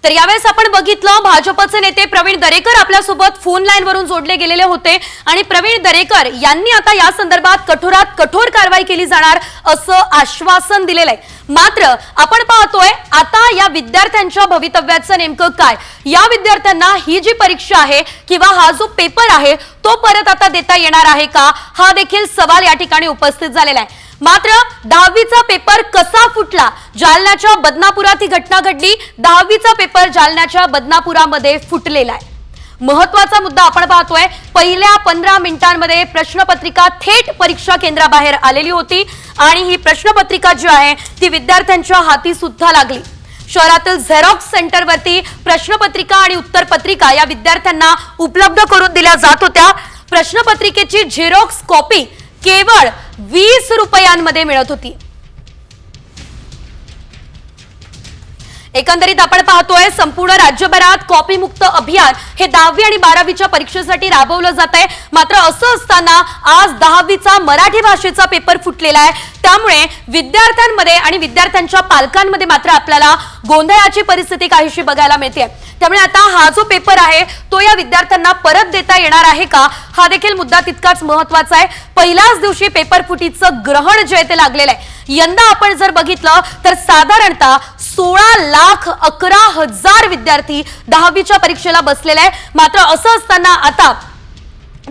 तर यावेळेस आपण बघितलं भाजपचे नेते प्रवीण दरेकर आपल्यासोबत फोन लाईन वरून जोडले गेलेले होते आणि प्रवीण दरेकर यांनी आता या संदर्भात कठोरात कठोर कारवाई केली जाणार असं आश्वासन दिलेलं आहे। मात्र आपण पाहतोय आता या विद्यार्थ्यांच्या भवितव्याचं नेमकं काय, या विद्यार्थ्यांना ही जी परीक्षा आहे किंवा हा जो पेपर आहे तो परत आता देता येणार आहे का, हा देखील सवाल या ठिकाणी उपस्थित झालेला आहे। मात्र 10वीचा पेपर कसा फुटला, जालन्याच्या बदनापुरात ही घटना घडली। 10वीचा पेपर जालन्याच्या बदनापुरामध्ये फुटलेला आहे। महत्त्वाचा मुद्दा आपण पाहतोय, पहिल्या 15 मिनिटांमध्ये प्रश्नपत्रिका थेट परीक्षा केंद्राबाहेर आलेली होती आणि ही प्रश्नपत्रिका जी आहे ती विद्यार्थ्यांच्या हाती सुद्धा लागली। शहरातील झेरॉक्स सेंटरवरती प्रश्नपत्रिका आणि उत्तरपत्रिका या विद्यार्थ्यांना उपलब्ध करून दिल्या जात होत्या। प्रश्नपत्रिकेची झेरॉक्स कॉपी केवळ 20 रुपयांमध्ये मिळत होती। एकंदरीत आपण पाहतोय संपूर्ण राज्यभरात कॉपी मुक्त अभियान हे 10वी आणि 12वीच्या परीक्षेसाठी राबवलं जात आहे। मात्र असं असताना आज 10वीचा मराठी भाषेचा पेपर फुटलेला आहे, त्यामुळे विद्यार्थ्यांमध्ये आणि विद्यार्थ्यांच्या पालकांमध्ये मात्र आपल्याला गोंधळाची परिस्थिती काहीशी बघायला मिळते। त्यामुळे आता हा जो पेपर आहे तो या विद्यार्थ्यांना परत देता येणार आहे का, हा देखील मुद्दा तितकाच महत्त्वाचा आहे। पहिल्याच दिवशी पेपर फुटीचं ग्रहण जे ते लागलेलं आहे। यंदा आपण जर बघितलं तर साधारणतः 16,11,000 विद्यार्थी 10वीच्या परीक्षेला बसलेले आहे। मात्र असं असताना आता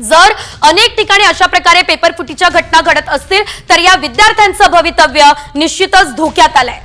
जर अनेक ठिकाणी अशा प्रकारे पेपर फुटीच्या घटना घडत असतील तर या विद्यार्थ्यांचं भवितव्य निश्चितच धोक्यात आलंय।